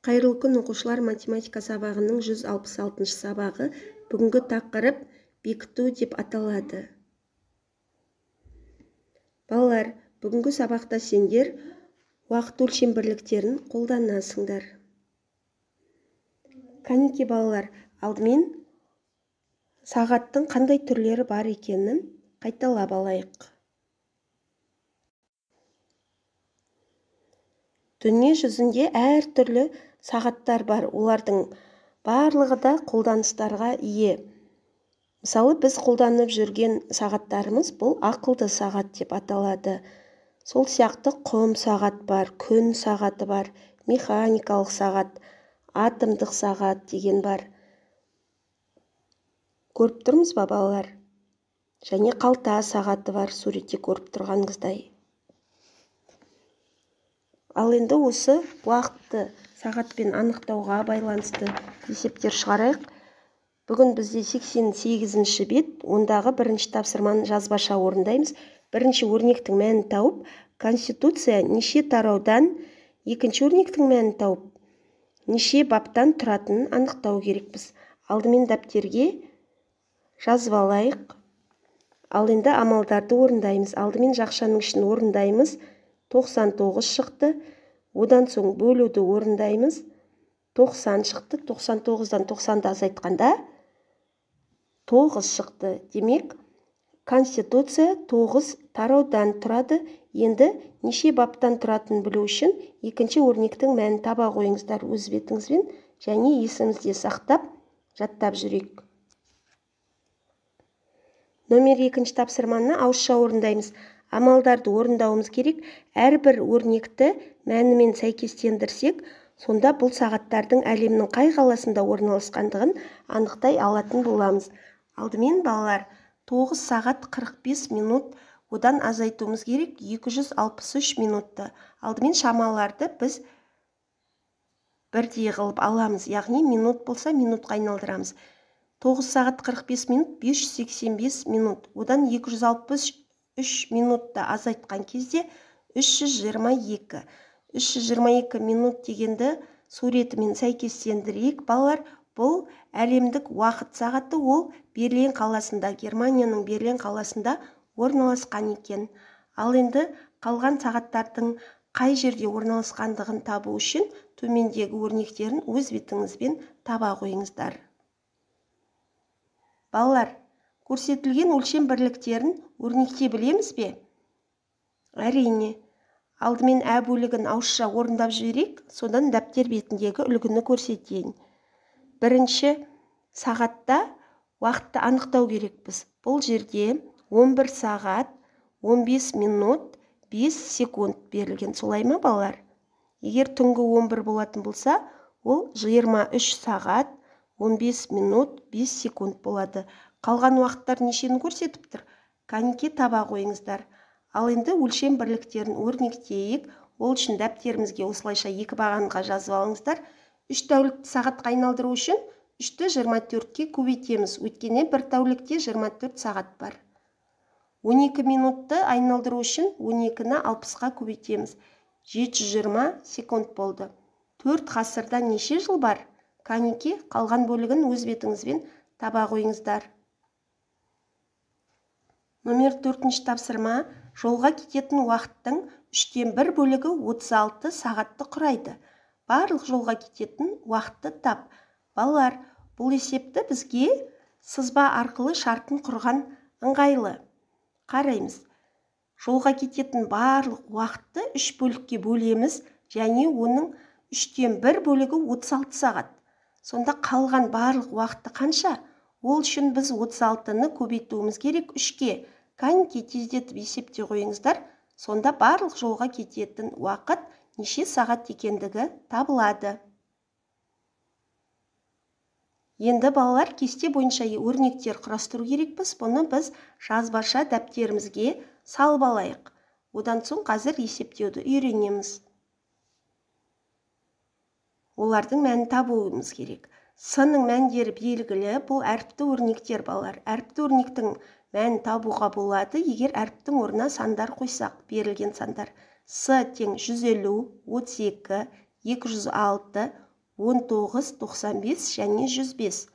Қайырлы күн оқушылар, математика сабағының 166 сабағы. Бүгінгі тақырып бекіту деп аталады. Балалар, бүгінгі сабақта сендер уақыт өлшем бірліктерін қолданасыңдар. Қанеке балалар, алдымен сағаттың қандай түрлері бар екенін қайталап алайық. Дүние жүзінде әр түрлі сағаттар бар, олардың барлығы да қолданыстарға ие. Мысалы, біз қолданып жүрген сағаттарымыз бұл ақылды сағат деп аталады. Сол сияқты құм сағат бар, күн сағаты бар, механикалық сағат, атомдық сағат деген бар. Көріп тұрмыз ба, балалар? Және қалта сағаты бар, суретте көріп тұрғаныңыздай. Ал енді осы уақытты сағатпен анықтауға байланысты есептер шығарайық. Бүгін бізде 88-ші бет, ондағы бірінші тапсырманы жазбаша орындаймыз. Бірінші өрнектің мәнін тауып, Конституция неше тараудан, екінші өрнектің мәнін тауып, неше баптан тұратынын анықтау керекпіз. Алдымен дәптерге жазып алайық. Ал енді амалдарды орындаймыз. Алдымен жақшаның ішін орындаймыз. 99 шықты. Одан соң бөлуді орындаймыз. 90 шықты. 99-дан 90-ды азайтқанда 9 шықты. Демек, Конституция 9 тараудан тұрады. Енді неше баптан тұратынын білу үшін екінші өрнектің мәнін таба қойыңыздар өз бетіңізбен, және есіңізде сақтап, жаттап жүрейік. Номер 2 тапсырманы ауызша орындаймыз. Амалдарды орындауымыз керек. Әрбір өрнекті мәнімен сәйкестендірсек, сонда бұл сағаттардың әлемнің қай қаласында орналасқандығын анықтай алатын боламыз. Алдымен балалар, 9 сағат 45 минут, одан азайтуымыз керек 263 минутты. Алдымен шамаларды біз бірдей қылып аламыз, яғни минут болса минутқа айналдырамыз. 9 сағат 45 минут 585 минут, одан 263 минутты азайтқан кезде 322. 322 минут дегенді суретімен сәйкестендірейік. Балалар, бұл әлемдік уақыт сағаты, ол Берлин қаласында, Германияның Берлин қаласында орналасқан екен. Ал енді қалған сағаттардың қай жерде орналасқандығын табу үшін төмендегі өрнектерін өз бетіңізбен таба қойыңыздар. Балалар, көрсетілген өлшем бірліктерін өрнекте білеміз бе? Әрине. Алдымен ә бөлігін ауызша орындап жіберейік, содан дәптер бетіндегі үлгіні көрсетейін. Бірінші сағатта уақытты анықтау керекпіз. Бұл жерде 11 сағат, 15 минут, 5 секунд берілген. Солай ма, балалар? Егер түнгі 11 болатын болса, ол 23 сағат, 15 минут, 5 секунд болады. Қалған уақыттар нешені көрсетіп тұр? Қанеке таба қойыңыздар. Ал енді өлшем бірліктерін өрнектейік. Ол үшін дәптерімізге осылайша 2 бағанға жазып алыңыздар. 3 тәулікті сағатқа айналдыру үшін 3-ті 24-ке көбейтеміз. Өйткені бір тәулікте 24 сағат бар. 12 минутты айналдыру үшін 12-ні 60-қа көбейтеміз. 720 секунд болды. 4 ғасырда неше жыл бар? Қанеке, қалған бөлігін өз бетіңізбен таба қойыңыздар. Номер 4 тапсырма. Жолға кететін уақыттың 3-тен 1 бөлігі 36 сағатты құрайды. Барлық жолға кететін уақытты тап. Балалар, бұл есепті бізге сызба арқылы шартын құрған ыңғайлы. Қараймыз. Жолға кететін барлық уақытты 3 бөлікке бөлеміз, және оның 3-тен 1 бөлігі 36 сағат. Сонда қалған барлық уақытты қанша? Ол үшін біз 36-ны көбейтуіміз керек 3-ке. Қанеке тездетіп есепте қойыңыздар, сонда барлық жолға кететін уақыт неше сағат екендігі табылады. Енді балалар, кесте бойынша өрнектер құрастыру керекпіз. Бұны біз жазбаша дәптерімізге салып алайық. Одан соң қазір есептеуді үйренеміз. Олардың мәнін табуымыз керек. С-ның мәндері белгілі, бұл әріпті өрнектер балалар. Әріпті өрнектің мәнін табуға болады, егер әріптің орнына сандар қойсақ. Берілген сандар С тең 150, 32, 206, 19, 95 және 105.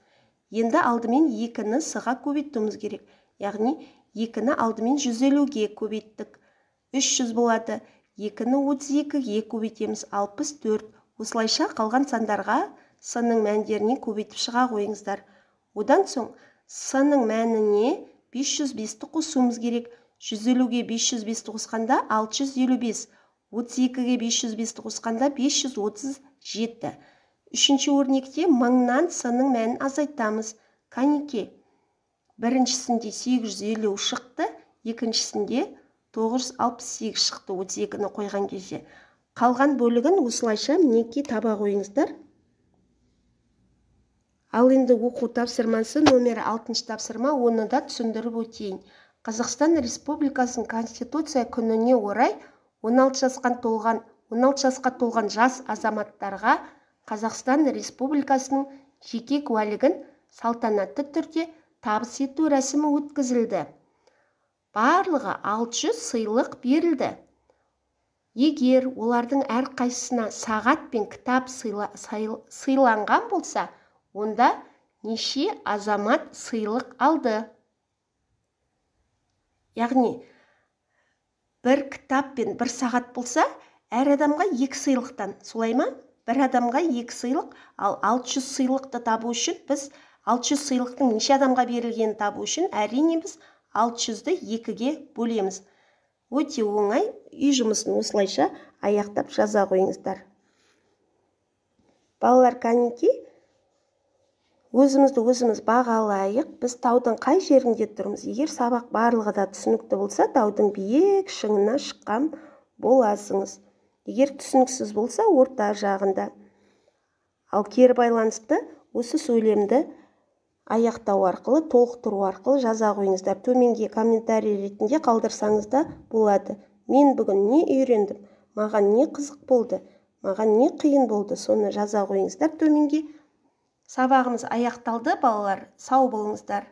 Енді алдымен 2-ні с-ға көбейтуіміз керек. Яғни 2-ні алдымен 150-ге көбейттік. 300 болады. 2-ні 32-ге көбейтеміз. 64. Осылайша қалған сандарға с-ның мәндерінен көбейтіп шыға қойыңыздар. Одан соң с-ның мәніне 505-ті қосуымыз керек. 150-ге 505-ті қосқанда 655. 32-ге 505-ті қосқанда 537. Үшінші өрнекте мыңнан с-ның мәнін азайтамыз. Кәнеке. Біріншісінде 850 шықты, екіншісінде 968 шықты 32-ні қойған кезде. Қалған бөлігін осылайша мінекей таба қойыңыздар. Ал енді оқу тапсырмасы номері 6-шы тапсырма, оны да түсіндіріп өтейін. Қазақстан Республикасының Конституция күніне орай 16 жасқа толған жас азаматтарға Қазақстан Республикасының жеке куәлігін салтанатты түрде табыс ету рәсімі өткізілді. Барлығы 600 сыйлық берілді. Егер олардың әрқайсысына сағат пен кітап сыйланған болса, онда неше азамат сыйлық алды? Яғни, бір кітап пен бір сағат болса, әр адамға 2 сыйлықтан, солай ма? Бір адамға 2 сыйлық, ал 600 сыйлықты табу үшін біз 600 сыйлықтың неше адамға берілгенін табу үшін әрине біз 600-ді 2-ге бөлеміз. Өте оңай, үй жұмысын осылайша аяқтап жаза қойыңыздар. Балалар, кәнеки, өзіміз бағалайық. Біз таудың қай жерінде тұрмыз? Егер сабақ барлығы да түсінікті болса, таудың биік шыңына шыққан боласыңыз. Егер түсініксіз болса, орта жағында. Ал кері байланысты осы сөйлемді аяқтау арқылы, толықтыру арқылы жаза қойыңыздар. Төменге комментарий ретінде қалдырсаңыз да болады. Мен бүгін не үйрендім? Маған не қызық болды? Маған не қиын болды? Соны жаза қойыңыздар төменге. Сабағымыз аяқталды, балалар. Сау болыңыздар.